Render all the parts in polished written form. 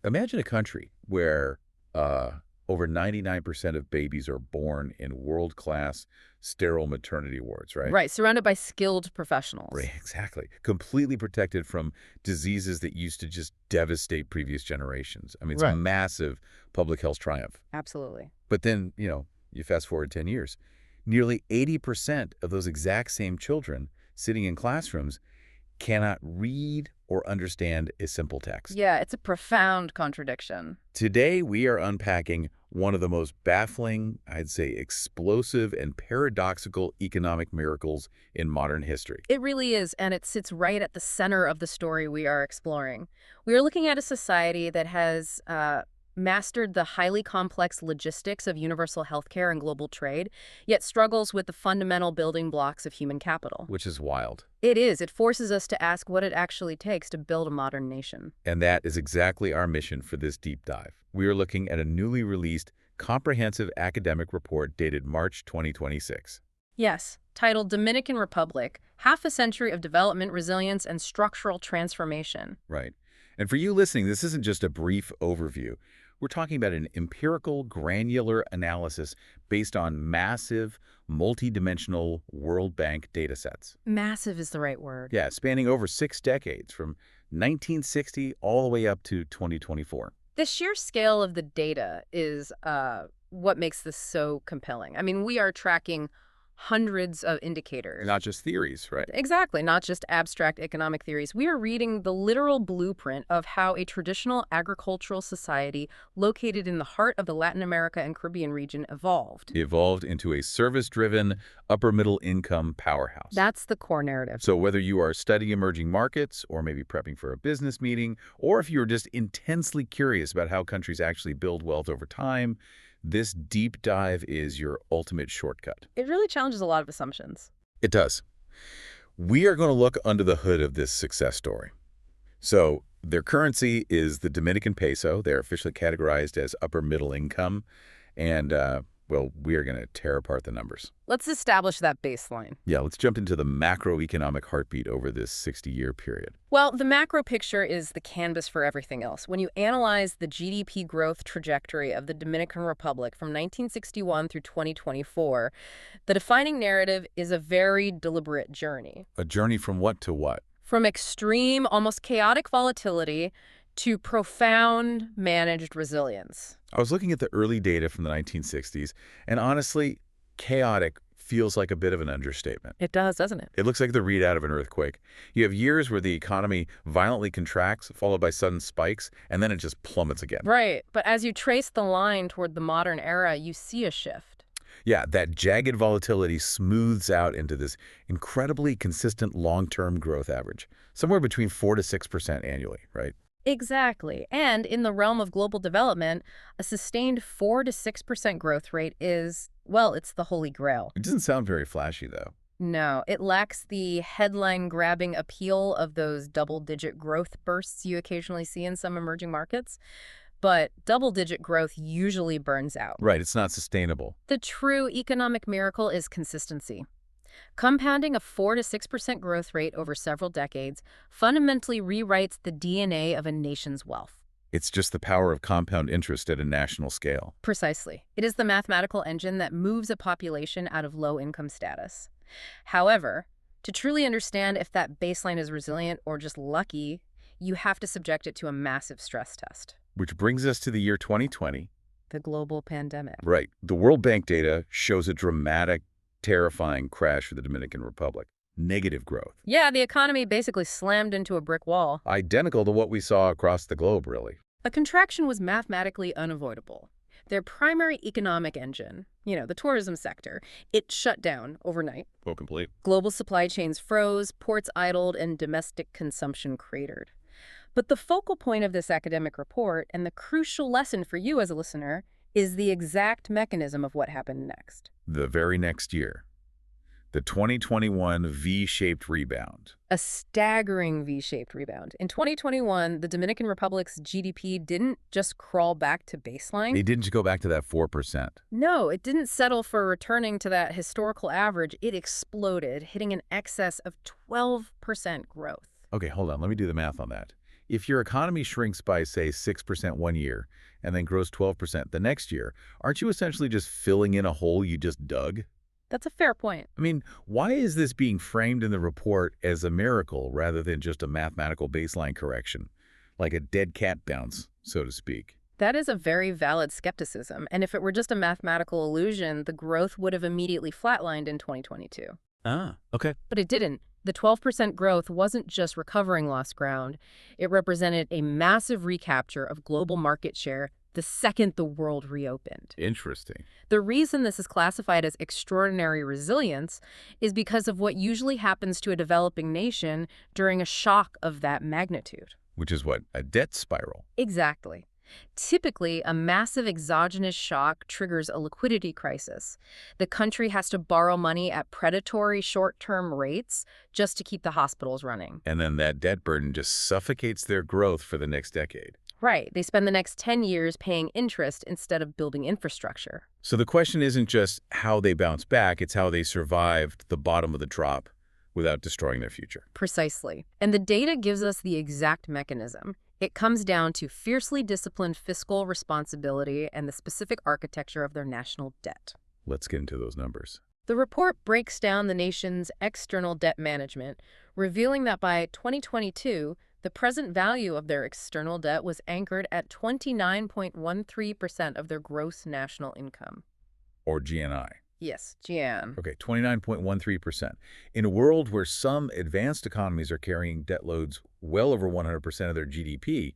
Imagine a country where over 99% of babies are born in world-class sterile maternity wards, right? Right, surrounded by skilled professionals. Right, exactly. Completely protected from diseases that used to just devastate previous generations. I mean, it's a Right. massive public health triumph. Absolutely. But then, you fast forward 10 years, nearly 80% of those exact same children sitting in classrooms cannot read or understand a simple text. Yeah, it's a profound contradiction. Today, we are unpacking one of the most baffling, I'd say explosive and paradoxical economic miracles in modern history. It really is, and it sits right at the center of the story we are exploring. We are looking at a society that has mastered the highly complex logistics of universal healthcare and global trade, yet struggles with the fundamental building blocks of human capital. Which is wild. It is. It forces us to ask what it actually takes to build a modern nation. And that is exactly our mission for this deep dive. We are looking at a newly released comprehensive academic report dated March 2026. Yes, titled Dominican Republic, Half a Century of Development, Resilience, and Structural Transformation. Right. And for you listening, this isn't just a brief overview. We're talking about an empirical, granular analysis based on massive, multidimensional World Bank data sets. Massive is the right word. Yeah, spanning over 6 decades, from 1960 all the way up to 2024. The sheer scale of the data is what makes this so compelling. I mean, we are tracking hundreds of indicators. Not just theories, right? Exactly, not just abstract economic theories. We are reading the literal blueprint of how a traditional agricultural society located in the heart of the Latin America and Caribbean region evolved. Evolved into a service-driven, upper-middle-income powerhouse. That's the core narrative. So whether you are studying emerging markets or maybe prepping for a business meeting, or if you're just intensely curious about how countries actually build wealth over time, this deep dive is your ultimate shortcut. It really challenges a lot of assumptions. It does. We are going to look under the hood of this success story. So their currency is the Dominican peso. They're officially categorized as upper middle income. And, well, we are going to tear apart the numbers. Let's establish that baseline. Yeah, let's jump into the macroeconomic heartbeat over this 60-year period. Well, the macro picture is the canvas for everything else. When you analyze the GDP growth trajectory of the Dominican Republic from 1961 through 2024, the defining narrative is a very deliberate journey. A journey from what to what? From extreme, almost chaotic volatility to profound managed resilience. I was looking at the early data from the 1960s, and honestly, chaotic feels like a bit of an understatement. It does, doesn't it? It looks like the readout of an earthquake. You have years where the economy violently contracts, followed by sudden spikes, and then it just plummets again. Right, but as you trace the line toward the modern era, you see a shift. Yeah, that jagged volatility smooths out into this incredibly consistent long-term growth average, somewhere between 4 to 6% annually, right? Exactly. And in the realm of global development, a sustained 4 to 6% growth rate is, well, it's the holy grail. It doesn't sound very flashy, though. No, it lacks the headline-grabbing appeal of those double-digit growth bursts you occasionally see in some emerging markets. But double-digit growth usually burns out. Right, it's not sustainable. The true economic miracle is consistency. Compounding a 4 to 6% growth rate over several decades fundamentally rewrites the DNA of a nation's wealth. It's just the power of compound interest at a national scale. Precisely. It is the mathematical engine that moves a population out of low-income status. However, to truly understand if that baseline is resilient or just lucky, you have to subject it to a massive stress test. Which brings us to the year 2020. The global pandemic. Right. The World Bank data shows a dramatic, terrifying crash for the Dominican Republic. Negative growth. Yeah, the economy basically slammed into a brick wall. Identical to what we saw across the globe, really. A contraction was mathematically unavoidable. Their primary economic engine, the tourism sector, it shut down overnight. Well, complete. Global supply chains froze, ports idled, and domestic consumption cratered. But the focal point of this academic report, and the crucial lesson for you as a listener, is the exact mechanism of what happened next. The very next year. The 2021 V-shaped rebound. A staggering V-shaped rebound. In 2021, the Dominican Republic's GDP didn't just crawl back to baseline. It didn't go back to that 4%. No, it didn't settle for returning to that historical average. It exploded, hitting an excess of 12% growth. Okay, hold on. Let me do the math on that. If your economy shrinks by, say, 6% one year and then grows 12% the next year, aren't you essentially just filling in a hole you just dug? That's a fair point. I mean, why is this being framed in the report as a miracle rather than just a mathematical baseline correction, like a dead cat bounce, so to speak? That is a very valid skepticism, and if it were just a mathematical illusion, the growth would have immediately flatlined in 2022. Ah, okay. But it didn't. The 12% growth wasn't just recovering lost ground. It represented a massive recapture of global market share the second the world reopened. Interesting. The reason this is classified as extraordinary resilience is because of what usually happens to a developing nation during a shock of that magnitude. Which is what? A debt spiral. Exactly. Typically, a massive exogenous shock triggers a liquidity crisis. The country has to borrow money at predatory short-term rates just to keep the hospitals running. And then that debt burden just suffocates their growth for the next decade. Right. They spend the next 10 years paying interest instead of building infrastructure. So the question isn't just how they bounce back, it's how they survived the bottom of the drop without destroying their future. Precisely. And the data gives us the exact mechanism. It comes down to fiercely disciplined fiscal responsibility and the specific architecture of their national debt. Let's get into those numbers. The report breaks down the nation's external debt management, revealing that by 2022, the present value of their external debt was anchored at 29.13% of their gross national income. Or GNI. Yes, GN. Okay, 29.13%. In a world where some advanced economies are carrying debt loads well over 100% of their GDP,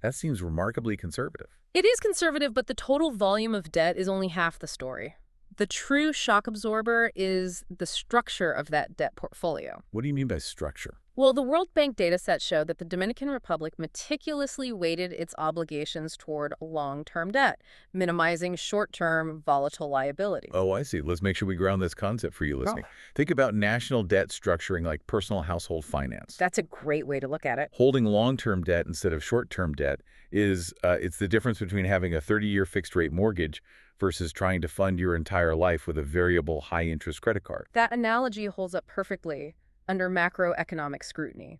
that seems remarkably conservative. It is conservative, but the total volume of debt is only half the story. The true shock absorber is the structure of that debt portfolio. What do you mean by structure? Well, the World Bank dataset showed that the Dominican Republic meticulously weighted its obligations toward long-term debt, minimizing short-term volatile liability. Oh, I see. Let's make sure we ground this concept for you listening. Oh. Think about national debt structuring like personal household finance. That's a great way to look at it. Holding long-term debt instead of short-term debt is it's the difference between having a 30-year fixed-rate mortgage versus trying to fund your entire life with a variable high-interest credit card. That analogy holds up perfectly under macroeconomic scrutiny.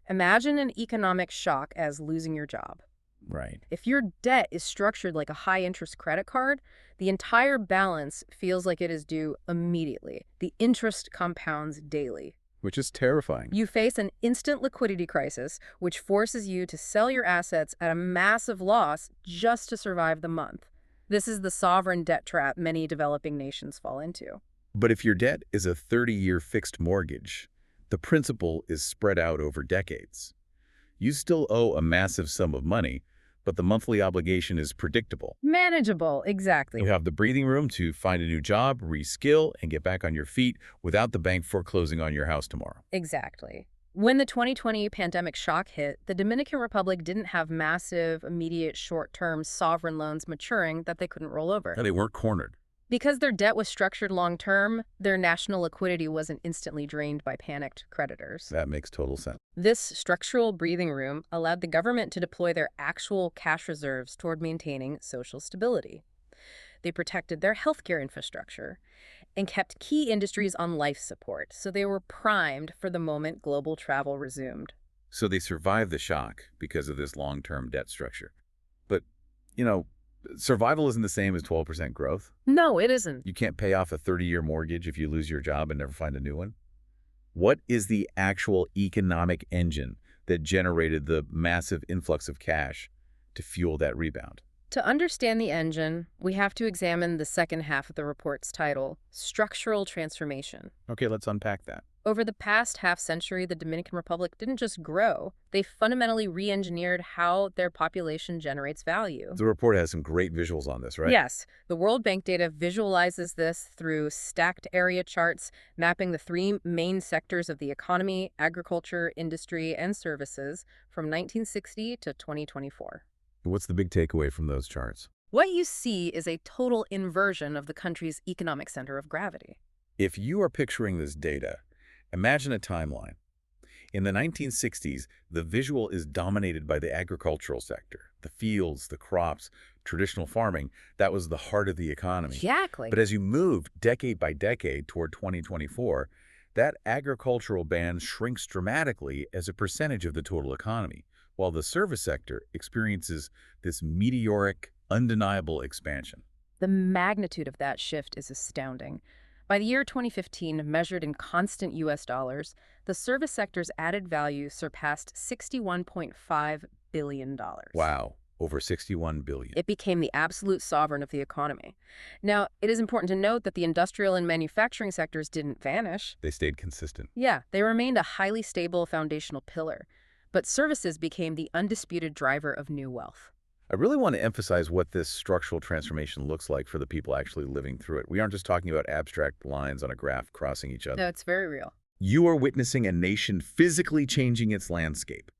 Imagine an economic shock as losing your job. Right. If your debt is structured like a high-interest credit card, the entire balance feels like it is due immediately. The interest compounds daily. Which is terrifying. You face an instant liquidity crisis, which forces you to sell your assets at a massive loss just to survive the month. This is the sovereign debt trap many developing nations fall into. But if your debt is a 30-year fixed mortgage, the principal is spread out over decades. You still owe a massive sum of money, but the monthly obligation is predictable. Manageable, exactly. You have the breathing room to find a new job, reskill, and get back on your feet without the bank foreclosing on your house tomorrow. Exactly. When the 2020 pandemic shock hit, the Dominican Republic didn't have massive, immediate, short-term sovereign loans maturing that they couldn't roll over. They weren't cornered. Because their debt was structured long-term, their national liquidity wasn't instantly drained by panicked creditors. That makes total sense. This structural breathing room allowed the government to deploy their actual cash reserves toward maintaining social stability. They protected their healthcare infrastructure and kept key industries on life support, so they were primed for the moment global travel resumed. So they survived the shock because of this long-term debt structure. But, you know, survival isn't the same as 12% growth. No, it isn't. You can't pay off a 30-year mortgage if you lose your job and never find a new one. What is the actual economic engine that generated the massive influx of cash to fuel that rebound? To understand the engine, we have to examine the second half of the report's title, Structural Transformation. Okay, let's unpack that. Over the past half-century, the Dominican Republic didn't just grow. They fundamentally re-engineered how their population generates value. The report has some great visuals on this, right? Yes. The World Bank data visualizes this through stacked area charts, mapping the three main sectors of the economy, agriculture, industry, and services from 1960 to 2024. What's the big takeaway from those charts? What you see is a total inversion of the country's economic center of gravity. If you are picturing this data, imagine a timeline. In the 1960s, the visual is dominated by the agricultural sector, the fields, the crops, traditional farming. That was the heart of the economy. Exactly. But as you moved decade by decade toward 2024, that agricultural band shrinks dramatically as a percentage of the total economy, while the service sector experiences this meteoric, undeniable expansion. The magnitude of that shift is astounding. By the year 2015, measured in constant U.S. dollars, the service sector's added value surpassed $61.5 billion. Wow, over 61 billion. It became the absolute sovereign of the economy. Now, it is important to note that the industrial and manufacturing sectors didn't vanish. They stayed consistent. Yeah, they remained a highly stable foundational pillar. But services became the undisputed driver of new wealth. I really want to emphasize what this structural transformation looks like for the people actually living through it. We aren't just talking about abstract lines on a graph crossing each other. No, it's very real. You are witnessing a nation physically changing its landscape.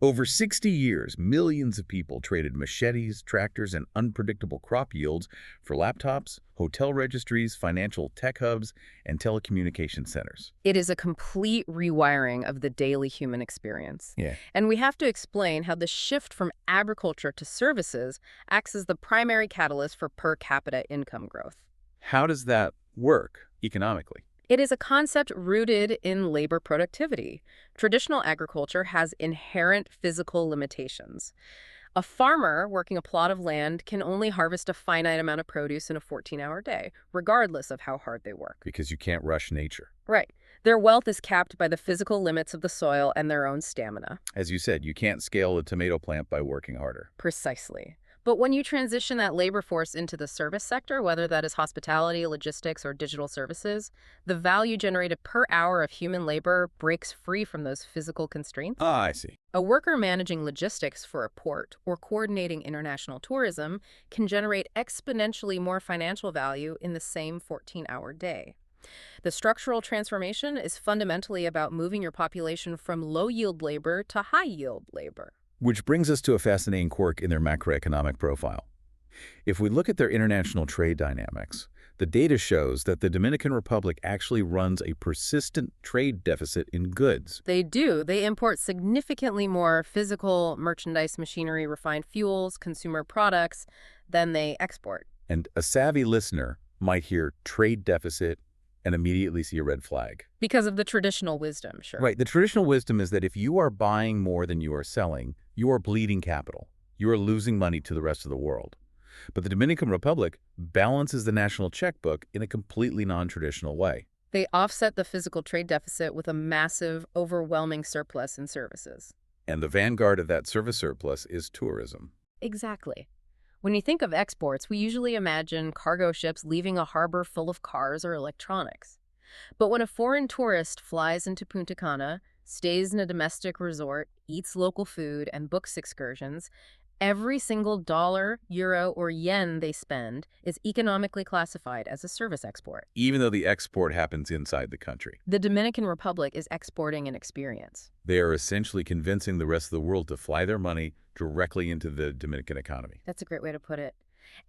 Over 60 years, millions of people traded machetes, tractors, and unpredictable crop yields for laptops, hotel registries, financial tech hubs, and telecommunication centers. It is a complete rewiring of the daily human experience. Yeah. And we have to explain how the shift from agriculture to services acts as the primary catalyst for per capita income growth. How does that work economically? It is a concept rooted in labor productivity. Traditional agriculture has inherent physical limitations. A farmer working a plot of land can only harvest a finite amount of produce in a 14-hour day, regardless of how hard they work. Because you can't rush nature. Right. Their wealth is capped by the physical limits of the soil and their own stamina. As you said, you can't scale a tomato plant by working harder. Precisely. But when you transition that labor force into the service sector, whether that is hospitality, logistics, or digital services, the value generated per hour of human labor breaks free from those physical constraints. Ah, I see. A worker managing logistics for a port or coordinating international tourism can generate exponentially more financial value in the same 14-hour day. The structural transformation is fundamentally about moving your population from low-yield labor to high-yield labor. Which brings us to a fascinating quirk in their macroeconomic profile. If we look at their international trade dynamics, the data shows that the Dominican Republic actually runs a persistent trade deficit in goods. They do. They import significantly more physical merchandise, machinery, refined fuels, consumer products than they export. And a savvy listener might hear trade deficit and immediately see a red flag. Because of the traditional wisdom, sure. Right. The traditional wisdom is that if you are buying more than you are selling, you are bleeding capital. You are losing money to the rest of the world. But the Dominican Republic balances the national checkbook in a completely non-traditional way. They offset the physical trade deficit with a massive, overwhelming surplus in services. And the vanguard of that service surplus is tourism. Exactly. When you think of exports, we usually imagine cargo ships leaving a harbor full of cars or electronics. But when a foreign tourist flies into Punta Cana, stays in a domestic resort, eats local food, and books excursions, every single dollar, euro, or yen they spend is economically classified as a service export. Even though the export happens inside the country. The Dominican Republic is exporting an experience. They are essentially convincing the rest of the world to fly their money directly into the Dominican economy. That's a great way to put it.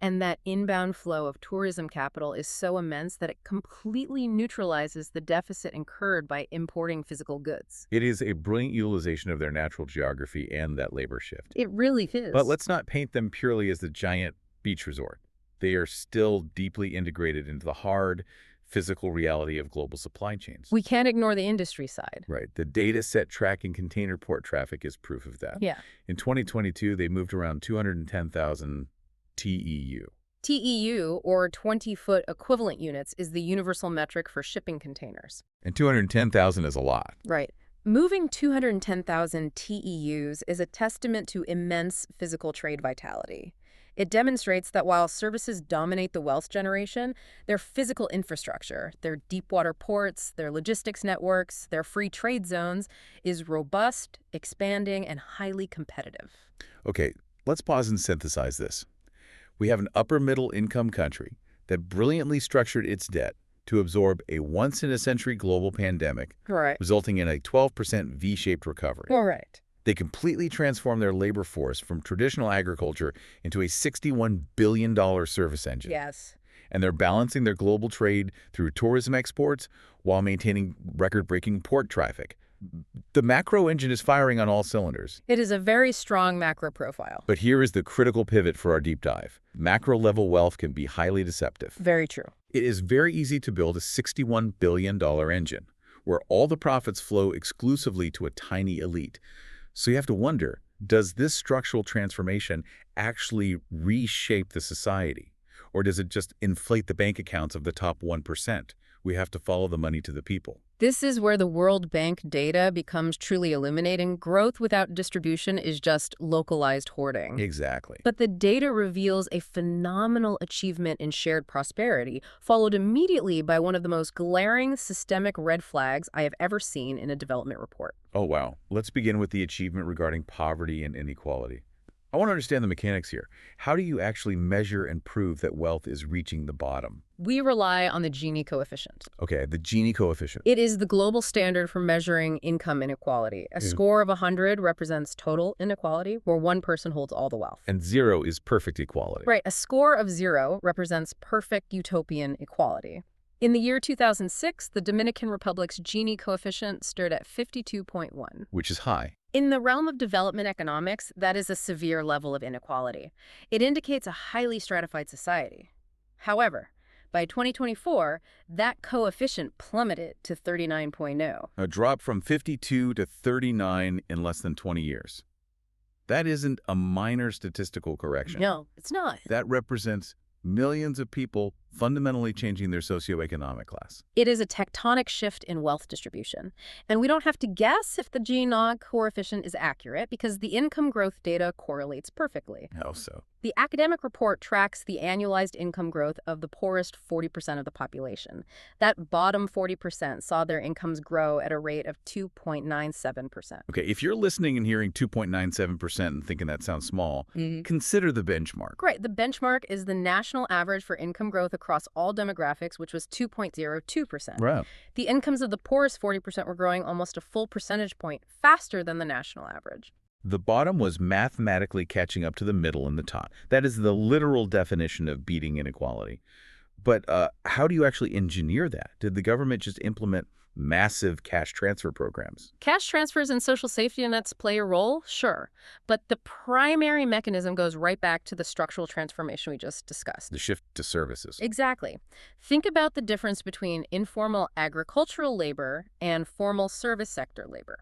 And that inbound flow of tourism capital is so immense that it completely neutralizes the deficit incurred by importing physical goods. It is a brilliant utilization of their natural geography and that labor shift. It really is. But let's not paint them purely as the giant beach resort. They are still deeply integrated into the hard, physical reality of global supply chains. We can't ignore the industry side. Right. The data set tracking container port traffic is proof of that. Yeah. In 2022, they moved around 210,000 TEU. TEU, or 20-foot equivalent units, is the universal metric for shipping containers. And 210,000 is a lot. Right. Moving 210,000 TEUs is a testament to immense physical trade vitality. It demonstrates that while services dominate the wealth generation, their physical infrastructure, their deep-water ports, their logistics networks, their free trade zones, is robust, expanding, and highly competitive. Okay, let's pause and synthesize this. We have an upper-middle-income country that brilliantly structured its debt to absorb a once-in-a-century global pandemic, Right. resulting in a 12% V-shaped recovery. All right. They completely transformed their labor force from traditional agriculture into a $61 billion service engine. Yes. And they're balancing their global trade through tourism exports while maintaining record-breaking port traffic. The macro engine is firing on all cylinders. It is a very strong macro profile. But here is the critical pivot for our deep dive. Macro-level wealth can be highly deceptive. Very true. It is very easy to build a $61 billion engine, where all the profits flow exclusively to a tiny elite. So you have to wonder, Does this structural transformation actually reshape the society? Or does it just inflate the bank accounts of the top 1%? We have to follow the money to the people. This is where the World Bank data becomes truly illuminating. Growth without distribution is just localized hoarding. Exactly. But the data reveals a phenomenal achievement in shared prosperity, followed immediately by one of the most glaring systemic red flags I have ever seen in a development report. Oh, wow. Let's begin with the achievement regarding poverty and inequality. I want to understand the mechanics here. How do you actually measure and prove that wealth is reaching the bottom? We rely on the Gini coefficient. Okay, the Gini coefficient. It is the global standard for measuring income inequality. A score of 100 represents total inequality, where one person holds all the wealth. And 0 is perfect equality. Right, a score of 0 represents perfect utopian equality. In the year 2006, the Dominican Republic's Gini coefficient stood at 52.1. Which is high. In the realm of development economics, that is a severe level of inequality. It indicates a highly stratified society. However, by 2024, that coefficient plummeted to 39.0. A drop from 52 to 39 in less than 20 years. That isn't a minor statistical correction. No, it's not. That represents millions of people fundamentally changing their socioeconomic class. It is a tectonic shift in wealth distribution. And we don't have to guess if the Gini coefficient is accurate because the income growth data correlates perfectly. How so? The academic report tracks the annualized income growth of the poorest 40% of the population. That bottom 40% saw their incomes grow at a rate of 2.97%. Okay, if you're listening and hearing 2.97% and thinking that sounds small, consider the benchmark. Right, the benchmark is the national average for income growth across all demographics, which was 2.02%. Right. The incomes of the poorest 40% were growing almost a full percentage point faster than the national average. The bottom was mathematically catching up to the middle and the top. That is the literal definition of beating inequality. But how do you actually engineer that? Did the government just implement massive cash transfer programs? Cash transfers and social safety nets play a role, sure. But the primary mechanism goes right back to the structural transformation we just discussed. The shift to services. Exactly. Think about the difference between informal agricultural labor and formal service sector labor.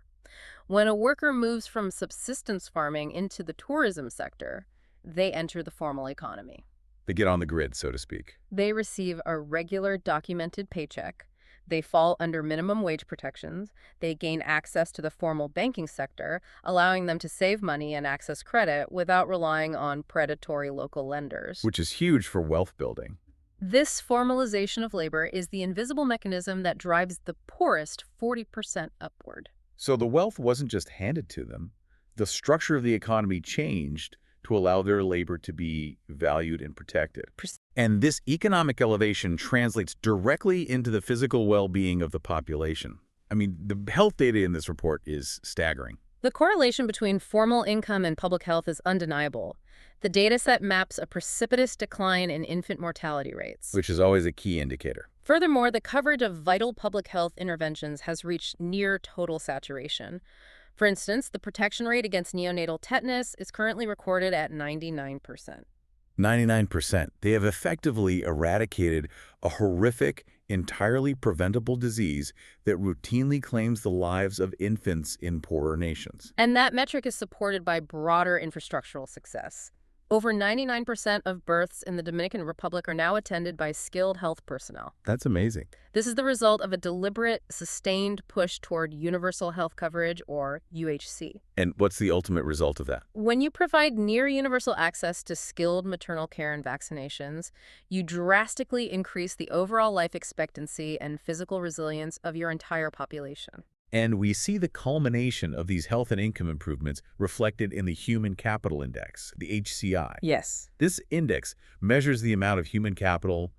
When a worker moves from subsistence farming into the tourism sector, they enter the formal economy. They get on the grid, so to speak. They receive a regular documented paycheck. They fall under minimum wage protections. They gain access to the formal banking sector, allowing them to save money and access credit without relying on predatory local lenders. Which is huge for wealth building. This formalization of labor is the invisible mechanism that drives the poorest 40% upward. So the wealth wasn't just handed to them. The structure of the economy changed to allow their labor to be valued and protected. And this economic elevation translates directly into the physical well-being of the population. I mean, the health data in this report is staggering. The correlation between formal income and public health is undeniable. The dataset maps a precipitous decline in infant mortality rates, Which is always a key indicator. Furthermore, the coverage of vital public health interventions has reached near total saturation. For instance, the protection rate against neonatal tetanus is currently recorded at 99%. 99%. They have effectively eradicated a horrific, entirely preventable disease that routinely claims the lives of infants in poorer nations. And that metric is supported by broader infrastructural success. Over 99% of births in the Dominican Republic are now attended by skilled health personnel. That's amazing. This is the result of a deliberate, sustained push toward universal health coverage, or UHC. And what's the ultimate result of that? When you provide near universal access to skilled maternal care and vaccinations, you drastically increase the overall life expectancy and physical resilience of your entire population. And we see the culmination of these health and income improvements reflected in the Human Capital Index, the HCI. Yes. This index measures the amount of human capital,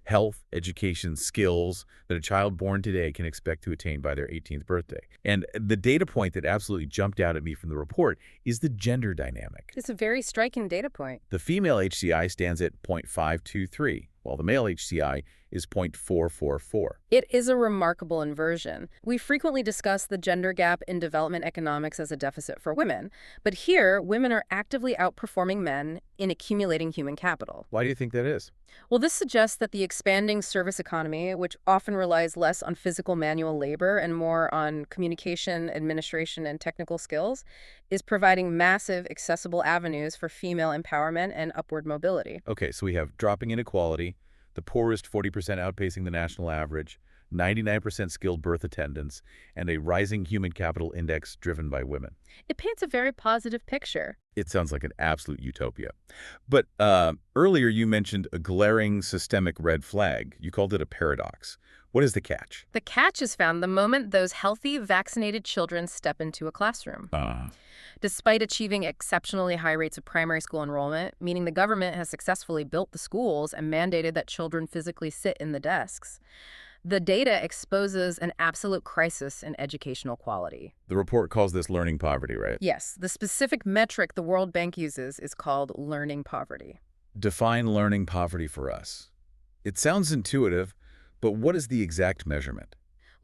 health, education, skills that a child born today can expect to attain by their 18th birthday. And the data point that absolutely jumped out at me from the report is the gender dynamic. It's a very striking data point. The female HCI stands at 0.523, while the male HCI is 0.444. It is a remarkable inversion. We frequently discuss the gender gap in development economics as a deficit for women, but here, women are actively outperforming men in accumulating human capital. Why do you think that is? Well, this suggests that the expanding service economy, which often relies less on physical manual labor and more on communication, administration, and technical skills, is providing massive, accessible avenues for female empowerment and upward mobility. Okay, so we have dropping inequality, the poorest 40% outpacing the national average, 99% skilled birth attendance, and a rising human capital index driven by women. It paints a very positive picture. It sounds like an absolute utopia. But earlier you mentioned a glaring systemic red flag. You called it a paradox. What is the catch? The catch is found the moment those healthy, vaccinated children step into a classroom. Despite achieving exceptionally high rates of primary school enrollment, meaning the government has successfully built the schools and mandated that children physically sit in the desks, the data exposes an absolute crisis in educational quality. The report calls this learning poverty, right? Yes, the specific metric the World Bank uses is called learning poverty. Define learning poverty for us. It sounds intuitive, but what is the exact measurement?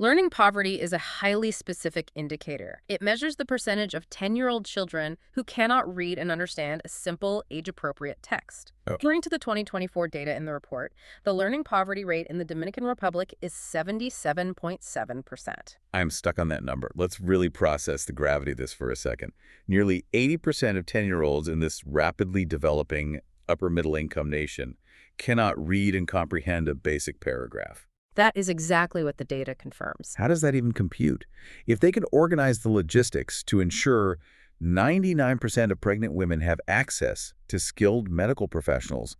Learning poverty is a highly specific indicator. It measures the percentage of 10-year-old children who cannot read and understand a simple, age-appropriate text. According to the 2024 data in the report, the learning poverty rate in the Dominican Republic is 77.7%. I'm stuck on that number. Let's really process the gravity of this for a second. Nearly 80% of 10-year-olds in this rapidly developing upper-middle-income nation cannot read and comprehend a basic paragraph. That is exactly what the data confirms. How does that even compute? If they can organize the logistics to ensure 99% of pregnant women have access to skilled medical professionals,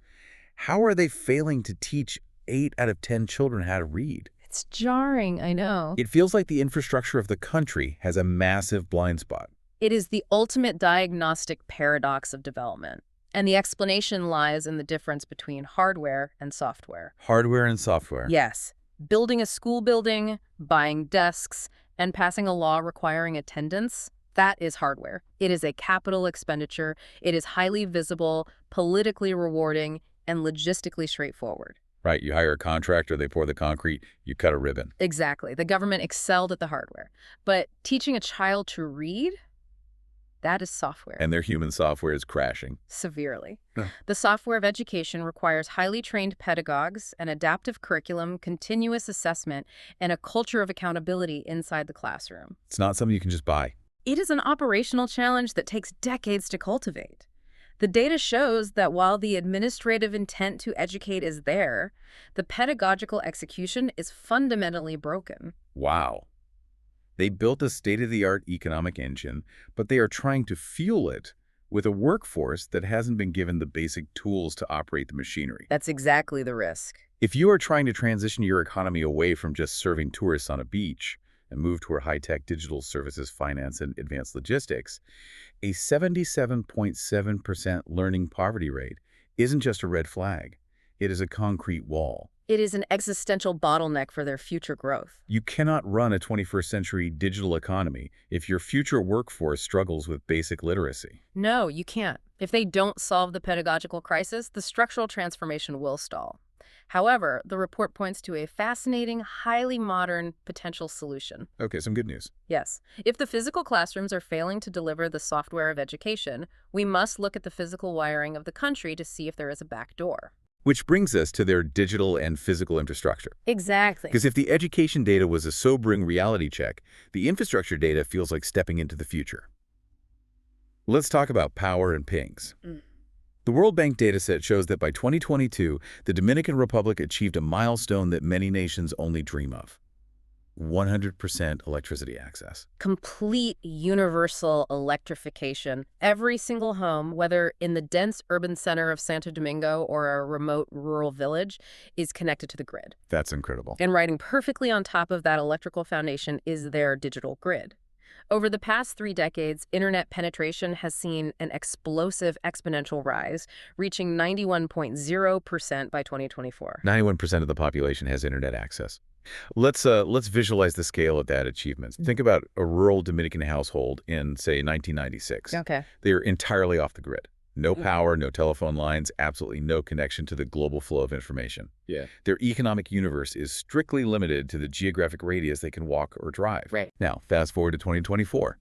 how are they failing to teach 8 out of 10 children how to read? It's jarring, I know. It feels like the infrastructure of the country has a massive blind spot. It is the ultimate diagnostic paradox of development. And the explanation lies in the difference between hardware and software. Hardware and software. Yes. Building a school building, buying desks, and passing a law requiring attendance, that is hardware. It is a capital expenditure. It is highly visible, politically rewarding, and logistically straightforward. Right, you hire a contractor, they pour the concrete, you cut a ribbon. Exactly. The government excelled at the hardware. But teaching a child to read? That is software. And their human software is crashing. Severely. The software of education requires highly trained pedagogues, an adaptive curriculum, continuous assessment, and a culture of accountability inside the classroom. It's not something you can just buy. It is an operational challenge that takes decades to cultivate. The data shows that while the administrative intent to educate is there, the pedagogical execution is fundamentally broken. Wow. They built a state-of-the-art economic engine, but they are trying to fuel it with a workforce that hasn't been given the basic tools to operate the machinery. That's exactly the risk. If you are trying to transition your economy away from just serving tourists on a beach and move toward high-tech digital services, finance, and advanced logistics, a 77.7% learning poverty rate isn't just a red flag. It is a concrete wall. It is an existential bottleneck for their future growth. You cannot run a 21st century digital economy if your future workforce struggles with basic literacy. No, you can't. If they don't solve the pedagogical crisis, the structural transformation will stall. However, the report points to a fascinating, highly modern potential solution. Okay, some good news. Yes. If the physical classrooms are failing to deliver the software of education, we must look at the physical wiring of the country to see if there is a back door. Which brings us to their digital and physical infrastructure. Exactly. Because if the education data was a sobering reality check, the infrastructure data feels like stepping into the future. Let's talk about power and pings. The World Bank dataset shows that by 2022, the Dominican Republic achieved a milestone that many nations only dream of: 100% electricity access. Complete universal electrification. Every single home, whether in the dense urban center of Santo Domingo or a remote rural village, is connected to the grid. That's incredible. And riding perfectly on top of that electrical foundation is their digital grid. Over the past 3 decades, internet penetration has seen an explosive exponential rise, reaching 91.0% by 2024. 91% of the population has internet access. Let's visualize the scale of that achievement. Think about a rural Dominican household in, say, 1996. Okay. They're entirely off the grid. No power, no telephone lines, absolutely no connection to the global flow of information. Yeah. Their economic universe is strictly limited to the geographic radius they can walk or drive. Right. Now, fast forward to 2024.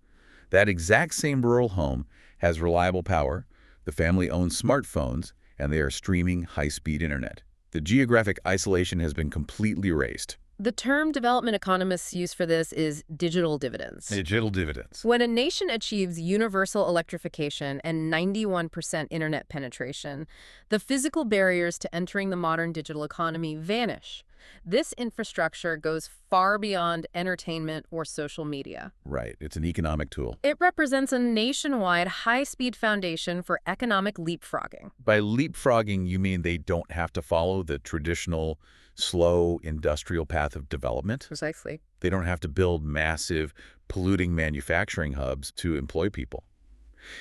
That exact same rural home has reliable power, the family owns smartphones, and they are streaming high-speed internet. The geographic isolation has been completely erased. The term development economists use for this is digital dividends. Digital dividends. When a nation achieves universal electrification and 91% internet penetration, the physical barriers to entering the modern digital economy vanish. This infrastructure goes far beyond entertainment or social media. Right. It's an economic tool. It represents a nationwide high-speed foundation for economic leapfrogging. By leapfrogging, you mean they don't have to follow the traditional, slow industrial path of development? Precisely. They don't have to build massive, polluting manufacturing hubs to employ people.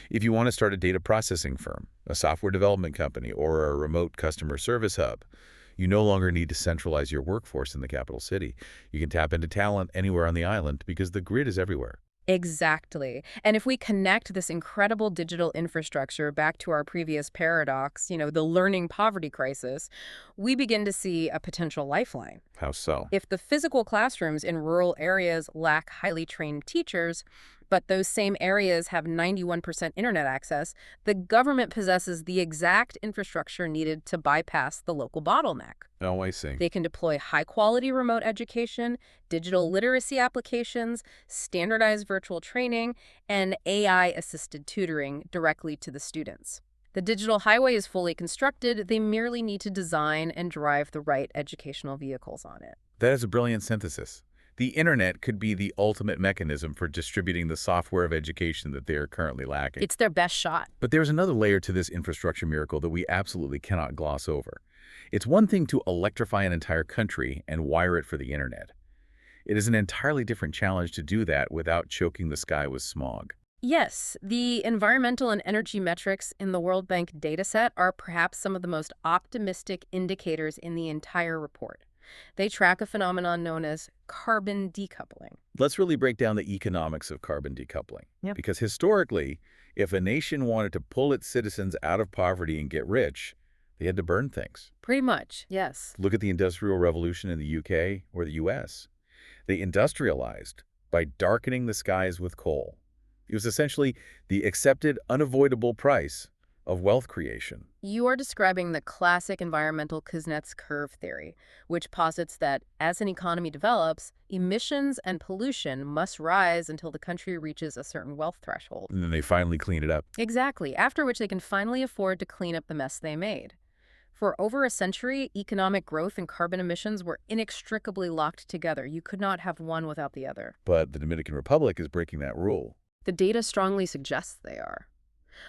If you want to start a data processing firm, a software development company, or a remote customer service hub, you no longer need to centralize your workforce in the capital city. You can tap into talent anywhere on the island because the grid is everywhere. Exactly. And if we connect this incredible digital infrastructure back to our previous paradox, the learning poverty crisis, we begin to see a potential lifeline. How so? If the physical classrooms in rural areas lack highly trained teachers, but those same areas have 91% internet access, the government possesses the exact infrastructure needed to bypass the local bottleneck. Oh, I see. They can deploy high-quality remote education, digital literacy applications, standardized virtual training, and AI-assisted tutoring directly to the students. The digital highway is fully constructed. They merely need to design and drive the right educational vehicles on it. That is a brilliant synthesis. The internet could be the ultimate mechanism for distributing the software of education that they are currently lacking. It's their best shot. But there's another layer to this infrastructure miracle that we absolutely cannot gloss over. It's one thing to electrify an entire country and wire it for the internet. It is an entirely different challenge to do that without choking the sky with smog. Yes, the environmental and energy metrics in the World Bank dataset are perhaps some of the most optimistic indicators in the entire report. They track a phenomenon known as carbon decoupling. Let's really break down the economics of carbon decoupling. Yep. Because historically, if a nation wanted to pull its citizens out of poverty and get rich, they had to burn things. Pretty much, yes. Look at the Industrial Revolution in the UK or the US. They industrialized by darkening the skies with coal. It was essentially the accepted, unavoidable price of wealth creation. You are describing the classic environmental Kuznets curve theory, which posits that as an economy develops, emissions and pollution must rise until the country reaches a certain wealth threshold. And then they finally clean it up. Exactly, after which they can finally afford to clean up the mess they made. For over a century, economic growth and carbon emissions were inextricably locked together. You could not have one without the other. But the Dominican Republic is breaking that rule. The data strongly suggests they are.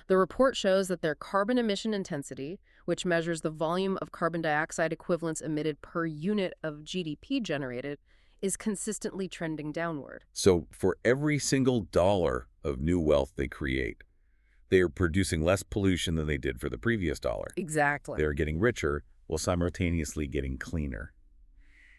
The report shows that their carbon emission intensity, which measures the volume of carbon dioxide equivalents emitted per unit of GDP generated, is consistently trending downward. So for every single dollar of new wealth they create, they are producing less pollution than they did for the previous dollar. Exactly. They are getting richer while simultaneously getting cleaner.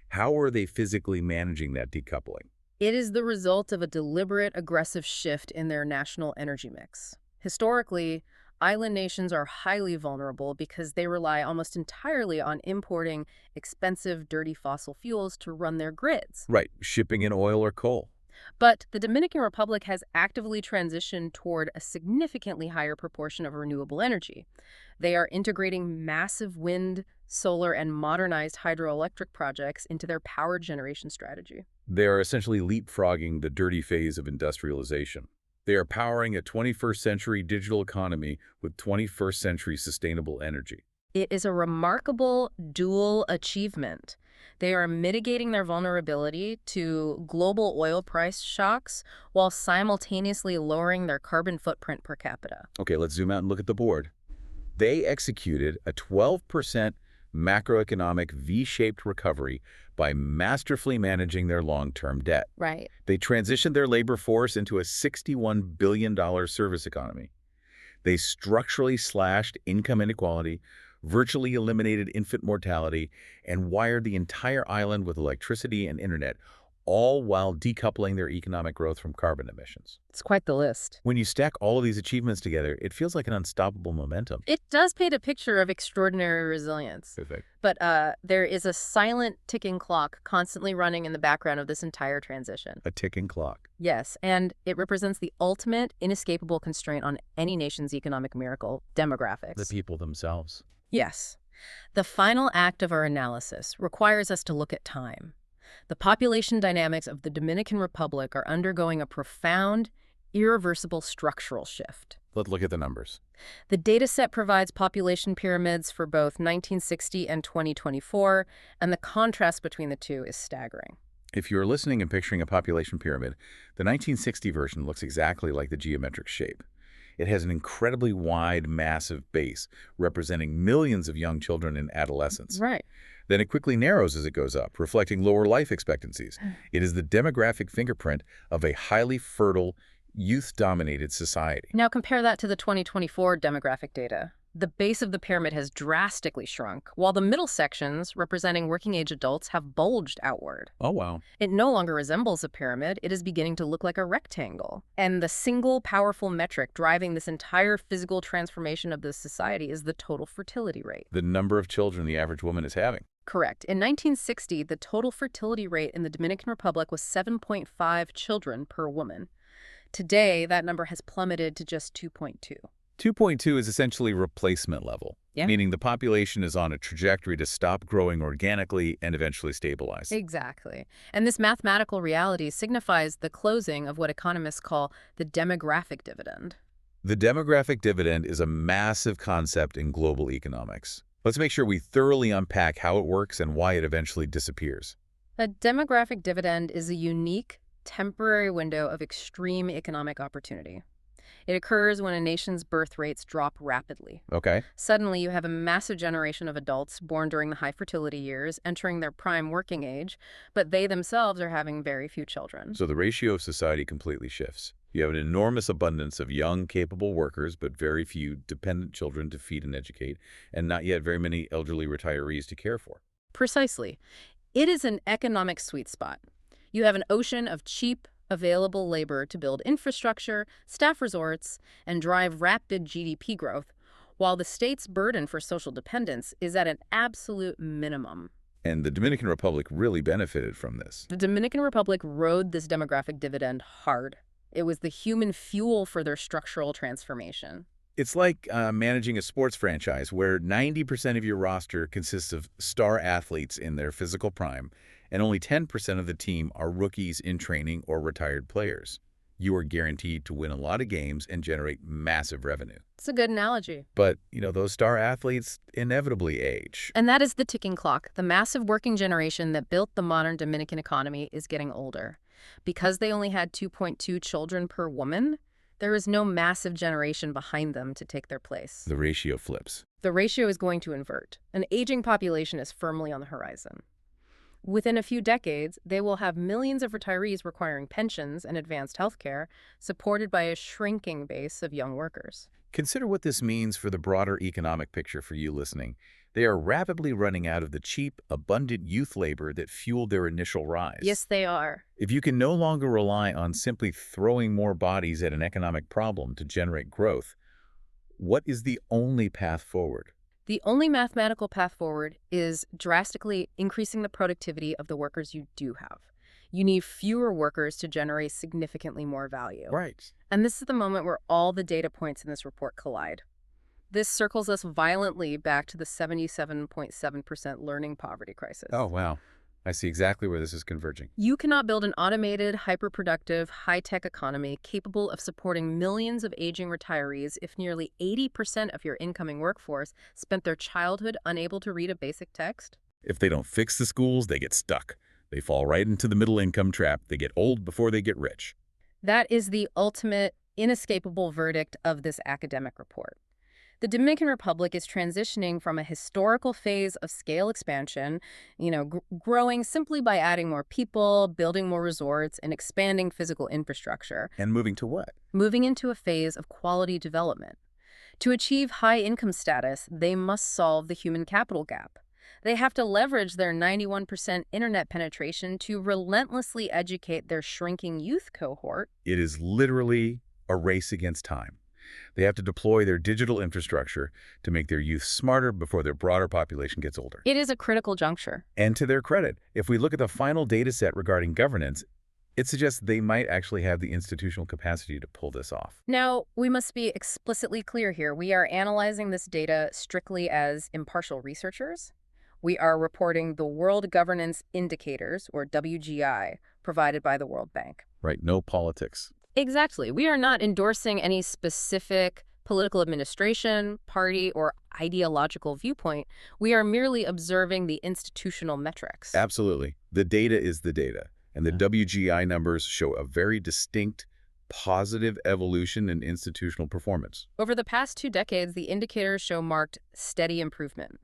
How are they physically managing that decoupling? It is the result of a deliberate, aggressive shift in their national energy mix. Historically, island nations are highly vulnerable because they rely almost entirely on importing expensive, dirty fossil fuels to run their grids. Right, shipping in oil or coal. But the Dominican Republic has actively transitioned toward a significantly higher proportion of renewable energy. They are integrating massive wind, solar, and modernized hydroelectric projects into their power generation strategy. They are essentially leapfrogging the dirty phase of industrialization. They are powering a 21st century digital economy with 21st century sustainable energy. It is a remarkable dual achievement. They are mitigating their vulnerability to global oil price shocks while simultaneously lowering their carbon footprint per capita. Okay, let's zoom out and look at the board. They executed a 12% macroeconomic V-shaped recovery by masterfully managing their long-term debt. Right. They transitioned their labor force into a $61 billion service economy. They structurally slashed income inequality, virtually eliminated infant mortality, and wired the entire island with electricity and internet, all while decoupling their economic growth from carbon emissions. It's quite the list. When you stack all of these achievements together, it feels like an unstoppable momentum. It does paint a picture of extraordinary resilience. Perfect. But there is a silent ticking clock constantly running in the background of this entire transition. A ticking clock. Yes, and it represents the ultimate, inescapable constraint on any nation's economic miracle, demographics. The people themselves. Yes. The final act of our analysis requires us to look at time. The population dynamics of the Dominican Republic are undergoing a profound, irreversible structural shift. Let's look at the numbers. The dataset provides population pyramids for both 1960 and 2024, and the contrast between the two is staggering. If you're listening and picturing a population pyramid, the 1960 version looks exactly like the geometric shape. It has an incredibly wide, massive base, representing millions of young children and adolescents. Right. Then it quickly narrows as it goes up, reflecting lower life expectancies. It is the demographic fingerprint of a highly fertile, youth-dominated society. Now compare that to the 2024 demographic data. The base of the pyramid has drastically shrunk, while the middle sections, representing working-age adults, have bulged outward. Oh, wow. It no longer resembles a pyramid. It is beginning to look like a rectangle. And the single powerful metric driving this entire physical transformation of this society is the total fertility rate. The number of children the average woman is having. Correct. In 1960, the total fertility rate in the Dominican Republic was 7.5 children per woman. Today, that number has plummeted to just 2.2. 2.2 is essentially replacement level, Yeah. meaning the population is on a trajectory to stop growing organically and eventually stabilize. Exactly. And this mathematical reality signifies the closing of what economists call the demographic dividend. The demographic dividend is a massive concept in global economics. Let's make sure we thoroughly unpack how it works and why it eventually disappears. A demographic dividend is a unique, temporary window of extreme economic opportunity. It occurs when a nation's birth rates drop rapidly. Okay. Suddenly, you have a massive generation of adults born during the high fertility years entering their prime working age, but they themselves are having very few children. So the ratio of society completely shifts. You have an enormous abundance of young, capable workers, but very few dependent children to feed and educate, and not yet very many elderly retirees to care for. Precisely. It is an economic sweet spot. You have an ocean of cheap, available labor to build infrastructure, staff resorts, and drive rapid GDP growth, while the state's burden for social dependence is at an absolute minimum. And the Dominican Republic really benefited from this. The Dominican Republic rode this demographic dividend hard. It was the human fuel for their structural transformation. It's like managing a sports franchise where 90% of your roster consists of star athletes in their physical prime, and only 10% of the team are rookies in training or retired players. You are guaranteed to win a lot of games and generate massive revenue. It's a good analogy. But, those star athletes inevitably age. And that is the ticking clock. The massive working generation that built the modern Dominican economy is getting older. Because they only had 2.2 children per woman, there is no massive generation behind them to take their place. The ratio flips. The ratio is going to invert. An aging population is firmly on the horizon. Within a few decades, they will have millions of retirees requiring pensions and advanced health care, supported by a shrinking base of young workers. Consider what this means for the broader economic picture for you listening. They are rapidly running out of the cheap, abundant youth labor that fueled their initial rise. Yes, they are. If you can no longer rely on simply throwing more bodies at an economic problem to generate growth, what is the only path forward? The only mathematical path forward is drastically increasing the productivity of the workers you do have. You need fewer workers to generate significantly more value. Right. And this is the moment where all the data points in this report collide. This circles us violently back to the 77.7% learning poverty crisis. Oh, wow. I see exactly where this is converging. You cannot build an automated, hyper-productive, high-tech economy capable of supporting millions of aging retirees if nearly 80% of your incoming workforce spent their childhood unable to read a basic text. If they don't fix the schools, they get stuck. They fall right into the middle-income trap. They get old before they get rich. That is the ultimate, inescapable verdict of this academic report. The Dominican Republic is transitioning from a historical phase of scale expansion, growing simply by adding more people, building more resorts, and expanding physical infrastructure. And moving to what? Moving into a phase of quality development. To achieve high income status, they must solve the human capital gap. They have to leverage their 91% internet penetration to relentlessly educate their shrinking youth cohort. It is literally a race against time. They have to deploy their digital infrastructure to make their youth smarter before their broader population gets older. It is a critical juncture. And to their credit, if we look at the final data set regarding governance, it suggests they might actually have the institutional capacity to pull this off. Now, we must be explicitly clear here. We are analyzing this data strictly as impartial researchers. We are reporting the World Governance Indicators, or WGI, provided by the World Bank. Right, no politics. Exactly. We are not endorsing any specific political administration, party, or ideological viewpoint. We are merely observing the institutional metrics. Absolutely. The data is the data. And the WGI numbers show a very distinct, positive evolution in institutional performance. Over the past 2 decades, the indicators show marked, steady improvement.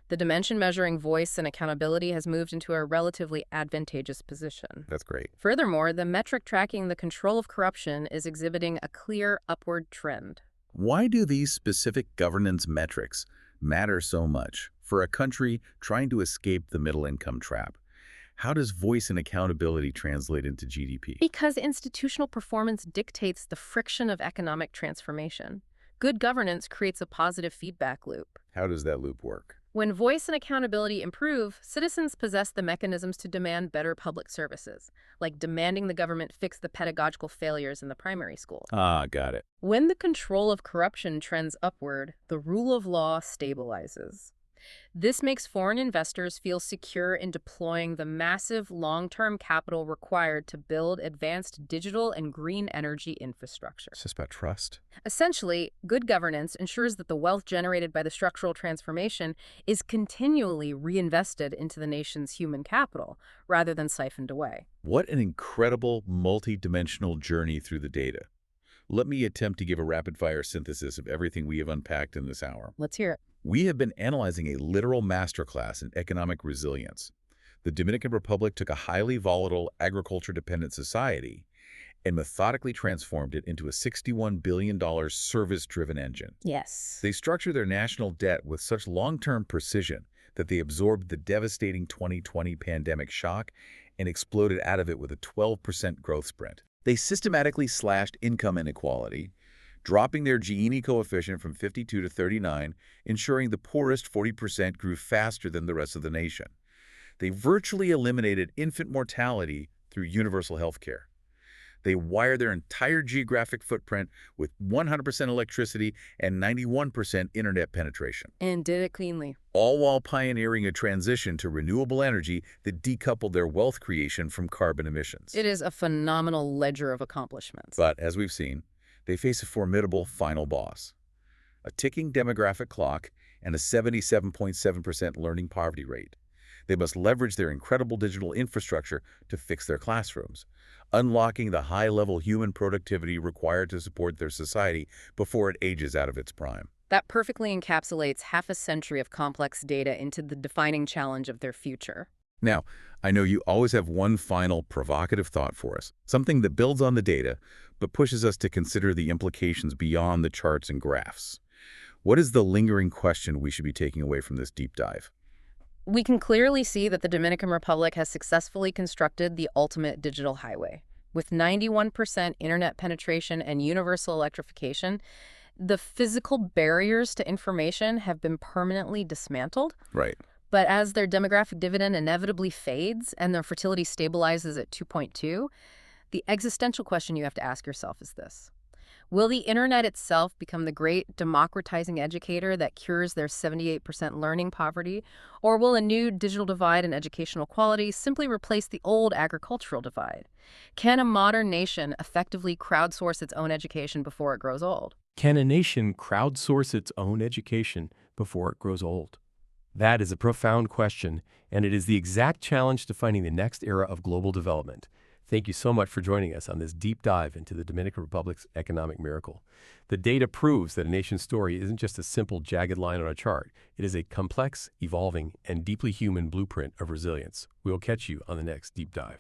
The dimension measuring voice and accountability has moved into a relatively advantageous position. That's great. Furthermore, the metric tracking the control of corruption is exhibiting a clear upward trend. Why do these specific governance metrics matter so much for a country trying to escape the middle-income trap? How does voice and accountability translate into GDP? Because institutional performance dictates the friction of economic transformation. Good governance creates a positive feedback loop. How does that loop work? When voice and accountability improve, citizens possess the mechanisms to demand better public services, like demanding the government fix the pedagogical failures in the primary school. Ah, got it. When the control of corruption trends upward, the rule of law stabilizes. This makes foreign investors feel secure in deploying the massive long-term capital required to build advanced digital and green energy infrastructure. It's just about trust. Essentially, good governance ensures that the wealth generated by the structural transformation is continually reinvested into the nation's human capital, rather than siphoned away. What an incredible multi-dimensional journey through the data. Let me attempt to give a rapid-fire synthesis of everything we have unpacked in this hour. Let's hear it. We have been analyzing a literal masterclass in economic resilience. The Dominican Republic took a highly volatile, agriculture-dependent society and methodically transformed it into a $61 billion service-driven engine. Yes. They structured their national debt with such long-term precision that they absorbed the devastating 2020 pandemic shock and exploded out of it with a 12% growth sprint. They systematically slashed income inequality, dropping their Gini coefficient from 52 to 39, ensuring the poorest 40% grew faster than the rest of the nation. They virtually eliminated infant mortality through universal health care. They wired their entire geographic footprint with 100% electricity and 91% internet penetration. And did it cleanly. All while pioneering a transition to renewable energy that decoupled their wealth creation from carbon emissions. It is a phenomenal ledger of accomplishments. But, as we've seen, they face a formidable final boss, a ticking demographic clock and a 77.7% learning poverty rate. They must leverage their incredible digital infrastructure to fix their classrooms, unlocking the high-level human productivity required to support their society before it ages out of its prime. That perfectly encapsulates half a century of complex data into the defining challenge of their future. Now, I know you always have one final provocative thought for us, something that builds on the data, but pushes us to consider the implications beyond the charts and graphs. What is the lingering question we should be taking away from this deep dive? We can clearly see that the Dominican Republic has successfully constructed the ultimate digital highway. With 91% internet penetration and universal electrification, the physical barriers to information have been permanently dismantled. Right. But as their demographic dividend inevitably fades and their fertility stabilizes at 2.2, the existential question you have to ask yourself is this. Will the internet itself become the great democratizing educator that cures their 78% learning poverty, or will a new digital divide in educational quality simply replace the old agricultural divide? Can a modern nation effectively crowdsource its own education before it grows old? Can a nation crowdsource its own education before it grows old? That is a profound question, and it is the exact challenge defining the next era of global development. Thank you so much for joining us on this deep dive into the Dominican Republic's economic miracle. The data proves that a nation's story isn't just a simple jagged line on a chart. It is a complex, evolving, and deeply human blueprint of resilience. We will catch you on the next deep dive.